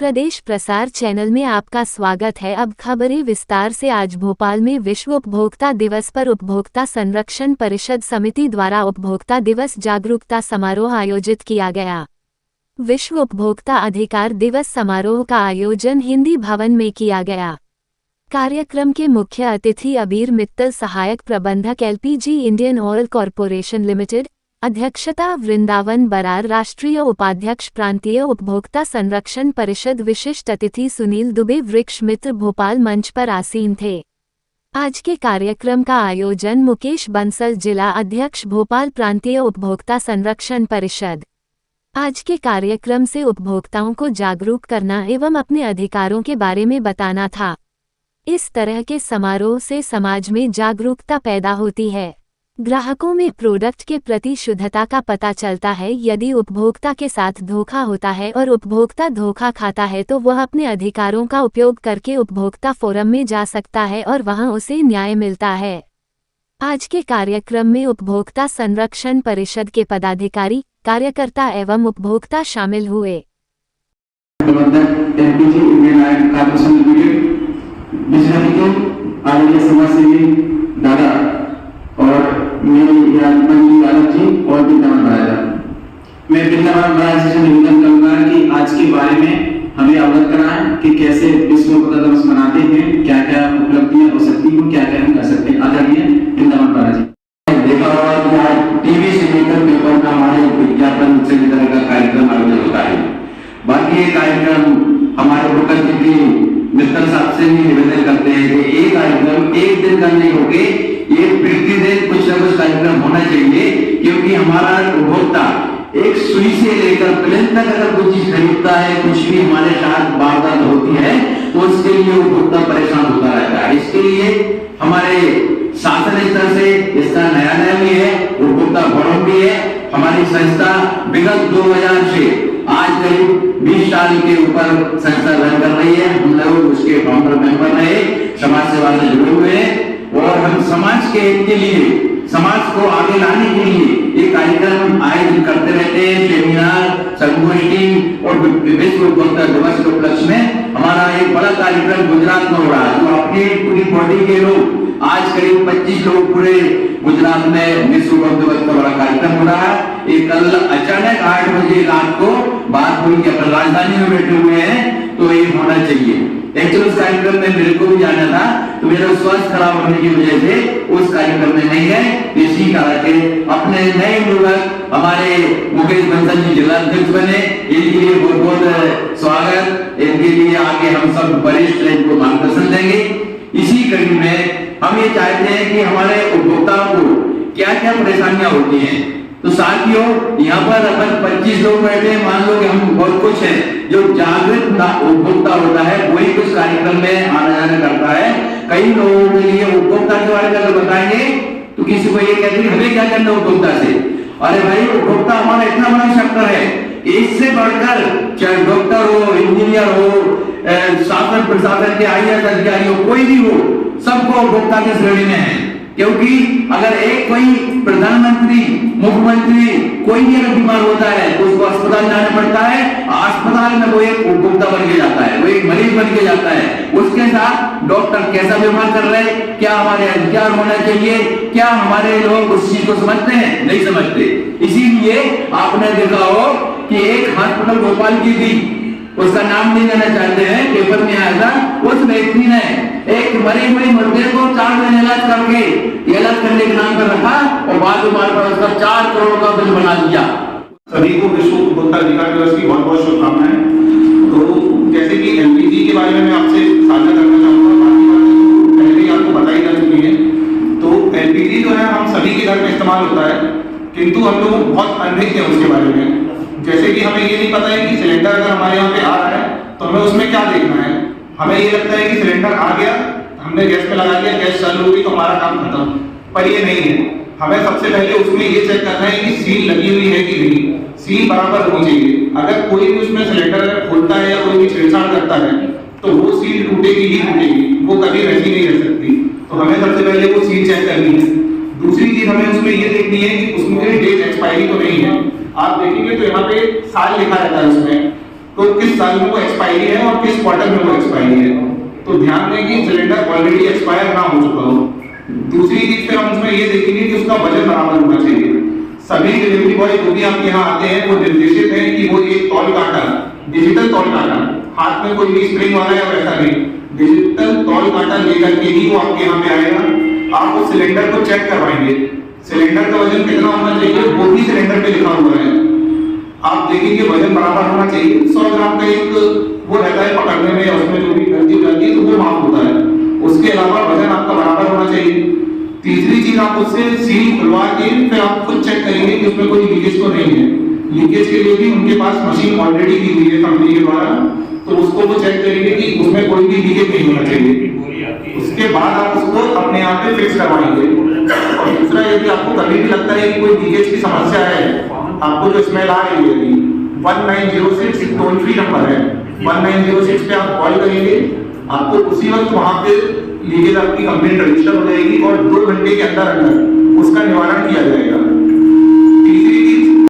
प्रदेश प्रसार चैनल में आपका स्वागत है। अब खबरें विस्तार से। आज भोपाल में विश्व उपभोक्ता दिवस पर उपभोक्ता संरक्षण परिषद समिति द्वारा उपभोक्ता दिवस जागरूकता समारोह आयोजित किया गया। विश्व उपभोक्ता अधिकार दिवस समारोह का आयोजन हिंदी भवन में किया गया। कार्यक्रम के मुख्य अतिथि अबीर मित्तल, सहायक प्रबंधक LPG Indian oil corporation limited, अध्यक्षता वृंदावन बरार, राष्ट्रीय उपाध्यक्ष प्रांतीय उपभोक्ता संरक्षण परिषद, विशिष्ट अतिथि सुनील दुबे, वृक्ष मित्र भोपाल मंच पर आसीन थे। आज के कार्यक्रम का आयोजन मुकेश बंसल, जिला अध्यक्ष भोपाल प्रांतीय उपभोक्ता संरक्षण परिषद। आज के कार्यक्रम से उपभोक्ताओं को जागरूक करना एवं अपने अधिकारों के बारे में बताना था। इस तरह के समारोह से समाज में जागरूकता पैदा होती है, ग्राहकों में प्रोडक्ट के प्रति शुद्धता का पता चलता है। यदि उपभोक्ता के साथ धोखा होता है और उपभोक्ता धोखा खाता है तो वह अपने अधिकारों का उपयोग करके उपभोक्ता फोरम में जा सकता है और वहां उसे न्याय मिलता है। आज के कार्यक्रम में उपभोक्ता संरक्षण परिषद के पदाधिकारी, कार्यकर्ता एवं उपभोक्ता शामिल हुए। मैं वृंदावन महाराज से निवेदन करूंगा कि आज के बारे में हमें अवगत कराएं कि कैसे विश्व उपभोक्ता दिवस मनाते हैं, क्या क्या उपलब्धियां हो सकती हैं, क्या क्या हम कर सकते हैं। आदरणीय वृंदावन महाराज जी, देखा होगा कि आज टीवी से लेकर पेपर में हमारे विज्ञापन से तरह का कार्यक्रम आयोजित होता है। बाकी ये कार्यक्रम हमारे भूकल जी की मित्तल साहब से भी निवेदन करते हैं कि ये कार्यक्रम एक दिन का नहीं होके ये प्रतिदिन कुछ न कुछ कार्यक्रम होना चाहिए, क्योंकि हमारा उपभोक्ता एक सुई से लेकर प्लेन तक अगर कोई चीज खरीदता है, कुछ भी हमारे साथ वारदात होती है तो उसके लिए उपभोक्ता परेशान होता रहता है। इसके लिए हमारे शासन स्तर से इसका न्यायालय भी है, उपभोक्ता फोरम भी है। हमारी संस्था विगत 2000 से आज करीब 20 साल के ऊपर संस्था रन कर रही है। हम लोग उसके फाउंडर मेंबर रहे, समाज सेवा से जुड़े हुए हैं और हम समाज के हित के लिए, समाज को आगे लाने के लिए ये कार्यक्रम आयोजित करते रहते हैं। सेमिनार, संगोष्ठी और विश्व उपभोक्ता दिवस के उपलक्ष्य में हमारा एक बड़ा कार्यक्रम गुजरात में हो रहा है। तो अपनी पूरी बॉडी के लोग आज करीब 25 लोग पूरे गुजरात में विश्व उपभोक्ता दिवस का बड़ा कार्यक्रम हो रहा है। ये कल अचानक 8 बजे रात को बात हुई कि अपन राजधानी में बैठे हुए हैं तो ये होना चाहिए। एक्चुअली उस कार्यक्रम में मेरे को भी जाना था, तो मेरा स्वास्थ्य खराब होने की वजह से उस कार्यक्रम में नहीं है। इसी कारण से अपने नए युवक हमारे मुकेश बंसल जी जिला अध्यक्ष बने, इनके लिए बहुत बहुत स्वागत। इनके लिए आगे हम सब वरिष्ठ इनको मार्गदर्शन देंगे। इसी कड़ी में हम ये चाहते हैं कि हमारे उपभोक्ताओं को क्या क्या परेशानियां होती हैं। तो साथियों, यहाँ पर अपन 25 लोग बैठे, मान लो कि हम बहुत कुछ है। जो जागृत उपभोक्ता होता है वही कुछ कार्यक्रम में आना जाना करता है। कई लोगों के लिए उपभोक्ता के बारे में अगर बताएंगे तो किसी को ये कहते हैं हमें क्या करना उपभोक्ता से। अरे भाई, उपभोक्ता हमारा इतना बड़ा सेक्टर है, इससे बढ़कर चाहे डॉक्टर हो, इंजीनियर हो, शासन प्रशासन के IAS अधिकारी हो, कोई भी हो, सबको उपभोक्ता की श्रेणी में है। क्योंकि अगर एक कोई प्रधानमंत्री, मुख्यमंत्री कोई भी अगर बीमार होता है तो उसको अस्पताल जाना पड़ता है। अस्पताल में वो एक उपभोक्ता बन के जाता है, वो एक मरीज बन के जाता है। उसके साथ डॉक्टर कैसा व्यवहार कर रहे हैं, क्या हमारे अधिकार होना चाहिए, क्या हमारे लोग उस चीज को समझते हैं, नहीं समझते। इसीलिए आपने देखा हो कि एक हॉस्पिटल भोपाल की थी, उसका नाम नहीं लेना चाहते हैं, पेपर में आया था। उस व्यक्ति ने एक मरी हुई मुर्गे को 4 दिन इलाज करके, इलाज करने के नाम पर रखा और बाद में मार पर उसका 4 करोड़ का बिल बना दिया। सभी को विश्व उपभोक्ता अधिकार दिवस की बहुत बहुत शुभकामनाएं। तो जैसे कि एलपीजी के बारे में मैं आपसे साझा करना चाहूंगा, बाकी बातें पहले ही आपको बताई जा चुकी है। तो एलपीजी जो है हम सभी के घर में इस्तेमाल होता है, किंतु हम लोग बहुत अनभिज्ञ हैं उसके बारे में। जैसे कि हमें ये नहीं पता है कि सिलेंडर अगर हमारे यहाँ पे आ रहा है तो हमें उसमें क्या देखना है। हमें ये लगता है कि सिलेंडर आ गया, हमने गैस पे लगा दिया, गैस चालू हो गई तो हमारा काम खत्म, पर ये नहीं है। हमें सबसे पहले उसमें ये चेक करना है कि सील लगी हुई है कि नहीं, सील बराबर होनी चाहिए। अगर कोई भी उसमें सिलेंडर अगर खोलता है या कोई भी छेड़छाड़ करता है तो वो सील टूटेगी ही टूटेगी, वो कभी रची नहीं रह सकती। तो हमें सबसे पहले वो सील चेक करनी है। दूसरी चीज हमें उसमें ये देखनी है कि उसमें डेट एक्सपायरी तो नहीं है। आप देखेंगे तो यहाँ पे साल लिखा रहता है उसमें, तो किस साल में वो एक्सपायरी है और किस क्वार्टर में वो एक्सपायरी है। तो ध्यान दें कि सिलेंडर ऑलरेडी एक्सपायर ना हो चुका हो। दूसरी चीज फिर हम उसमें ये देखेंगे कि उसका वजन बराबर होना चाहिए। सभी डिलीवरी बॉय जो भी आपके यहाँ आते हैं वो निर्देशित हैं कि वो एक तौल काटा, डिजिटल तौल काटा, हाथ में कोई भी स्प्रिंग वाला है वैसा नहीं, डिजिटल तौल काटा लेकर के ही वो आपके यहाँ पे आएगा। आप उस सिलेंडर को चेक करवाएंगे, सिलेंडर का वजन कितना होना चाहिए वो भी सिलेंडर पे लिखा हुआ है। आप देखेंगे वजन बराबर होना चाहिए। 100 ग्राम का एक वो रहता है पकड़ने में, उसमें जो भी एनर्जी जाती है तो वो माफ होता है। उसके अलावा वजन आपका बराबर होना चाहिए। तीसरी चीज आप उससे सील खुलवा के फिर आप खुद चेक करेंगे कि उसमें कोई लीकेज तो नहीं है। लीकेज के लिए भी उनके पास मशीन ऑलरेडी दी हुई है कंपनी के द्वारा, तो उसको वो चेक करेंगे कि उसमें कोई भी लीकेज नहीं होना चाहिए। उसके बाद आप उसको अपने आप पे फिक्स करवाएंगे। और दूसरा यदि आपको कभी भी लगता है कि कोई लीकेज की समस्या है, आपको जो स्मेल आ रही है 1906 एक टोल फ्री नंबर है, 1906 पे आप कॉल करेंगे, आपको उसी वक्त वहां पे लीकेज आपकी कंप्लेंट रजिस्टर हो जाएगी और 2 घंटे के अंदर अंदर उसका निवारण किया जाएगा।